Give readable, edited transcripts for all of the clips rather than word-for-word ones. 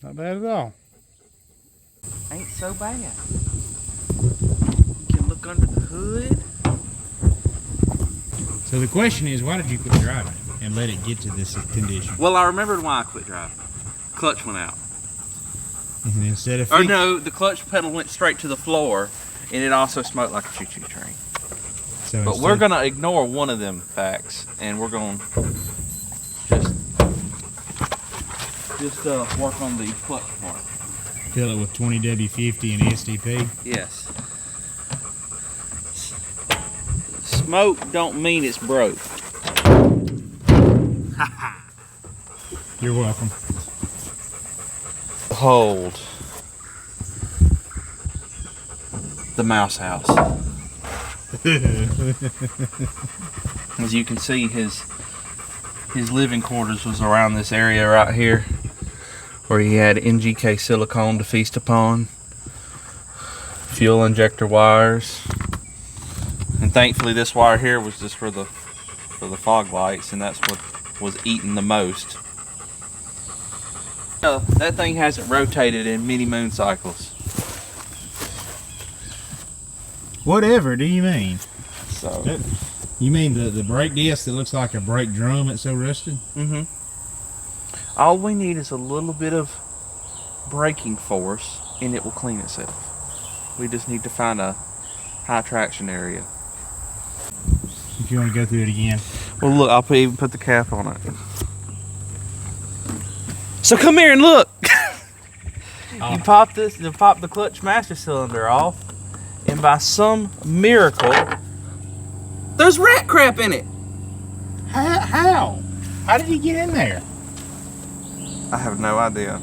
Not bad at all. Ain't so bad. You can look under the hood. So the question is, why did you quit driving and let it get to this condition? Well, I remembered why I quit driving. Clutch went out. And instead of Or no, the clutch pedal went straight to the floor, and it also smoked like a choo-choo train. So but we're gonna ignore one of them facts, and we're gonna just work on the clutch part. Fill it with 20W50 and SDP. Yes. Smoke don't mean it's broke. You're welcome. Hold the mouse house. As you can see, his living quarters was around this area right here, where he had NGK silicone to feast upon, fuel injector wires, and thankfully this wire here was just for the fog lights, and that's what was eating the most. That thing hasn't rotated in many moon cycles. Whatever do you mean? So you mean the brake disc that looks like a brake drum? It's so rusted. Mm-hmm. All we need is a little bit of braking force, and it will clean itself. We just need to find a high traction area. If you want to go through it again. Well, look, I'll even put the cap on it. So come here and look. You pop the clutch master cylinder off, and by some miracle, there's rat crap in it. How? How did he get in there? I have no idea.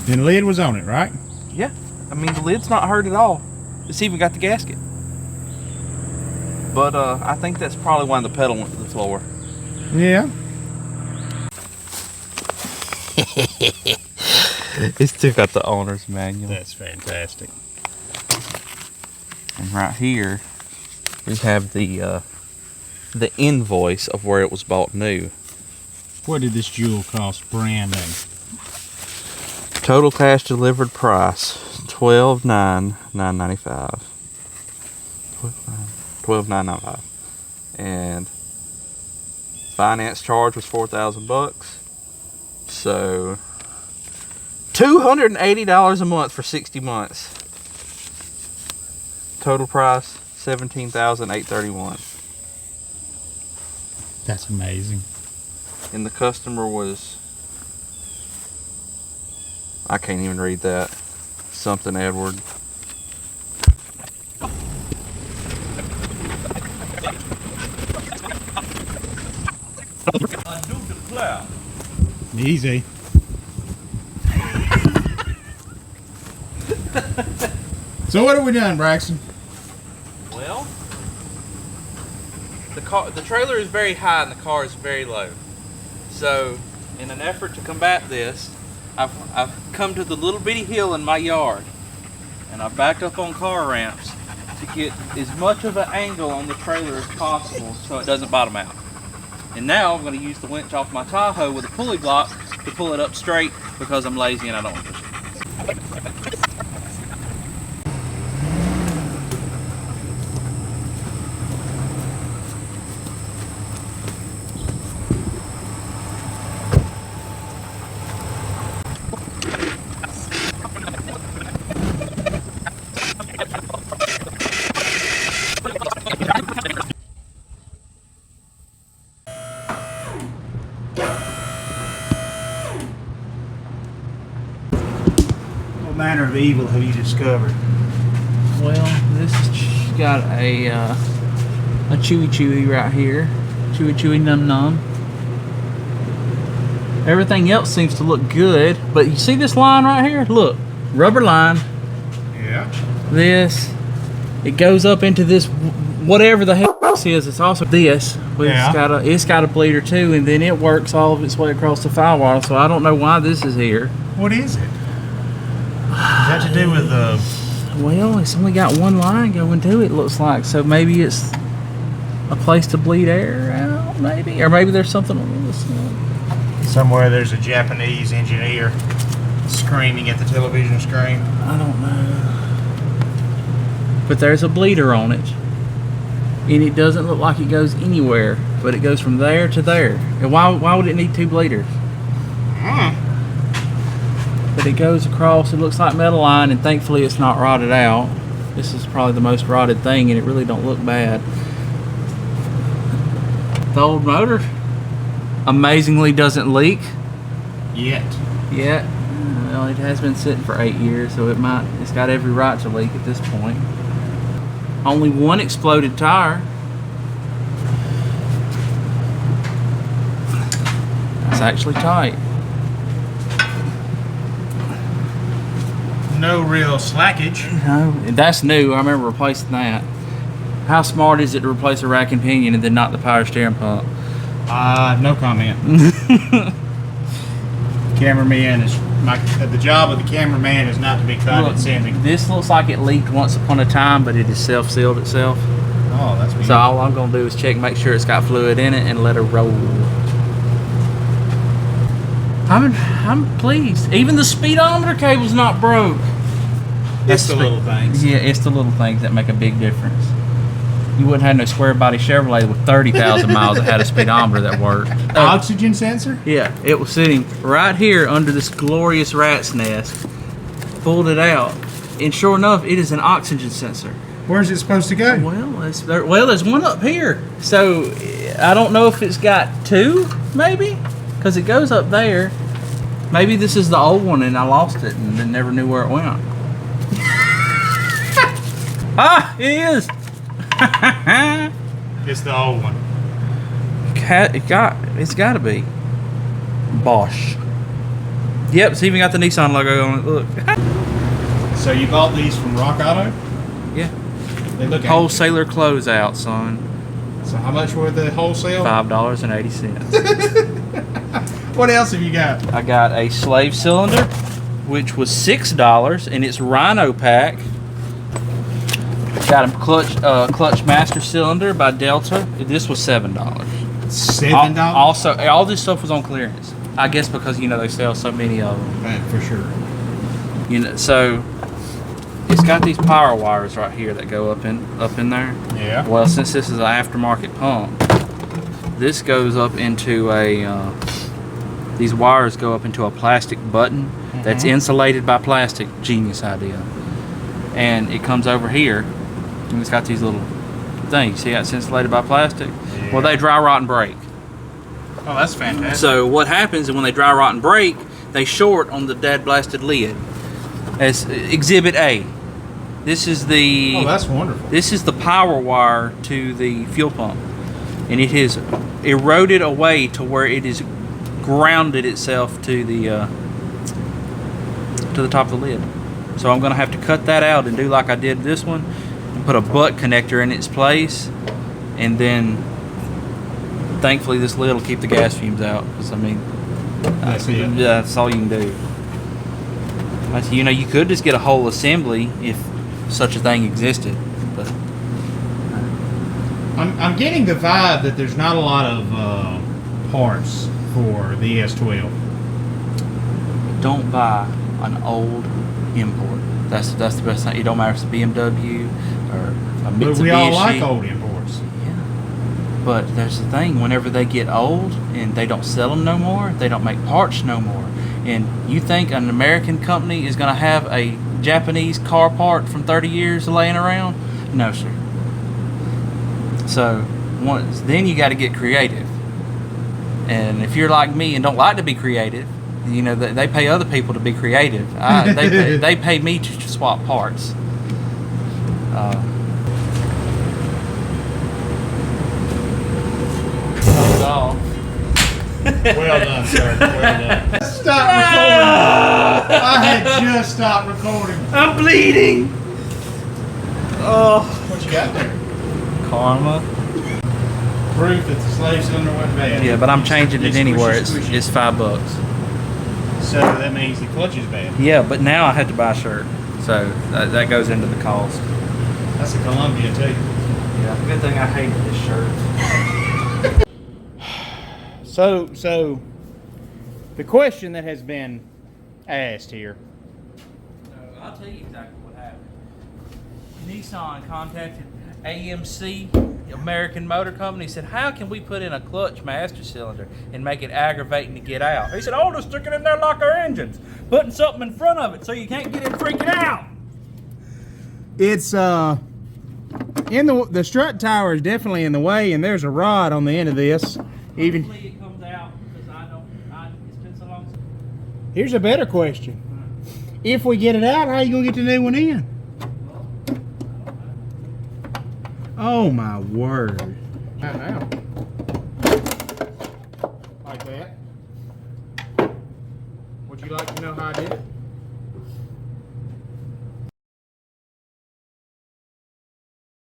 And the lid was on it, right? Yeah, I mean the lid's not hurt at all. It's even got the gasket. But I think that's probably why the pedal went to the floor. Yeah. It's still got the owner's manual. That's fantastic. And right here, we have the invoice of where it was bought new. What did this jewel cost brand new? Total cash delivered price $12,995. $12,995, and finance charge was $4,000. So $280 a month for 60 months. Total price $17,831. That's amazing. And the customer was, I can't even read that. Something Edward. Undo the cloud. Easy. So what have we done, Braxton? Well, the trailer is very high and the car is very low. So, in an effort to combat this, I've come to the little bitty hill in my yard, and I've backed up on car ramps to get as much of an angle on the trailer as possible so it doesn't bottom out. And now I'm going to use the winch off my Tahoe with a pulley block to pull it up straight because I'm lazy and I don't want to push it. What manner of evil have you discovered? Well, this has got a chewy right here. Chewy num num. Everything else seems to look good, but you see this line right here? Look, rubber line. Yeah. This, it goes up into this whatever the hell this is. It's also this. Yeah. It's got a bleeder too, and then it works all of its way across the firewall. So I don't know why this is here. What is it? Does that to do with the... Well, it's only got one line going to it, looks like. So maybe it's a place to bleed air out, maybe? Or maybe there's something on this one. Somewhere there's a Japanese engineer screaming at the television screen? I don't know. But there's a bleeder on it. And it doesn't look like it goes anywhere. But it goes from there to there. And why would it need 2 bleeders? But it goes across. It looks like metal line, and thankfully it's not rotted out. This is probably the most rotted thing, and it really don't look bad. The old motor amazingly doesn't leak. Yet. Well, it has been sitting for 8 years, so it's got every right to leak at this point. Only one exploded tire. That's actually tight. No real slackage. No, that's new. I remember replacing that. How smart is it to replace a rack and pinion and then not the power steering pump? No comment. Cameraman is the job of the cameraman is not to be condescending. This looks like it leaked once upon a time, but it is self-sealed itself. Oh, that's beautiful. So all I'm gonna do is check, make sure it's got fluid in it, and let it roll. I'm pleased. Even the speedometer cable's not broke. It's the little things. Yeah, it's the little things that make a big difference. You wouldn't have no square body Chevrolet with 30,000 miles that had a speedometer that worked. Oxygen sensor? Yeah, it was sitting right here under this glorious rat's nest. Pulled it out, and sure enough, it is an oxygen sensor. Where's it supposed to go? Well, there's one up here. So I don't know if it's got 2, maybe, because it goes up there. Maybe this is the old one, and I lost it and then never knew where it went. Ah, it is. It's the old one. It's got to be. Bosch. Yep, it's even got the Nissan logo on it. Look. So you bought these from Rock Auto? Yeah. They look Wholesaler closeout, son. So how much were the wholesale? $5.80. What else have you got? I got a slave cylinder, which was $6, and it's Rhino pack. Got a clutch master cylinder by Delta. This was $7. $7? Also, all this stuff was on clearance. I guess because they sell so many of them. Right, for sure. So it's got these power wires right here that go up in there. Yeah. Well, since this is an aftermarket pump, this goes up into these wires go up into a plastic button that's insulated by plastic. Genius idea. And it comes over here, and it's got these little things. See how it's insulated by plastic? Yeah. Well, they dry rot and break. Oh, that's fantastic. So what happens is when they dry rot and break, they short on the dead blasted lid. As Exhibit A. This is the... Oh, that's wonderful. This is the power wire to the fuel pump. And it has eroded away to where it is grounded itself to the top of the lid. So I'm going to have to cut that out and do like I did this one. And put a butt connector in its place. And then, thankfully, this lid will keep the gas fumes out. Because, that's it. Yeah, that's all you can do. You could just get a whole assembly if such a thing existed. But I'm getting the vibe that there's not a lot of parts for the S12. Don't buy an old import. That's the best thing. It don't matter if it's a BMW or a Mitsubishi. But we all like old imports. Yeah. But there's the thing. Whenever they get old and they don't sell them no more, they don't make parts no more. And you think an American company is going to have a Japanese car part from 30 years laying around? No, sir. So then you got to get creative. And if you're like me and don't like to be creative, they pay other people to be creative. They pay me to swap parts. Well done, sir. Well done. Stop recording. I had just stopped recording. I'm bleeding. Oh. What you got there? Karma. Proof that the slave cylinder wasn't bad. Yeah, but I'm changing it anywhere. It's $5. So that means the clutch is bad. Yeah, but now I have to buy a shirt. So that goes into the cost. That's a Columbia too. Yeah, good thing I hated this shirt. So the question that has been asked here. No, I'll tell you exactly what happened. Nissan contacted AMC, American Motor Company, said, how can we put in a clutch master cylinder and make it aggravating to get out? He said, oh, just stick it in there like our engines. Putting something in front of it so you can't get it freaking out. It's in the strut tower is definitely in the way, and there's a rod on the end of this. Even hopefully it comes out because it's been so long. here's a better question: if we get it out, how are you gonna get the new one in? Oh my word! Now, like that. Would you like to know how I did it?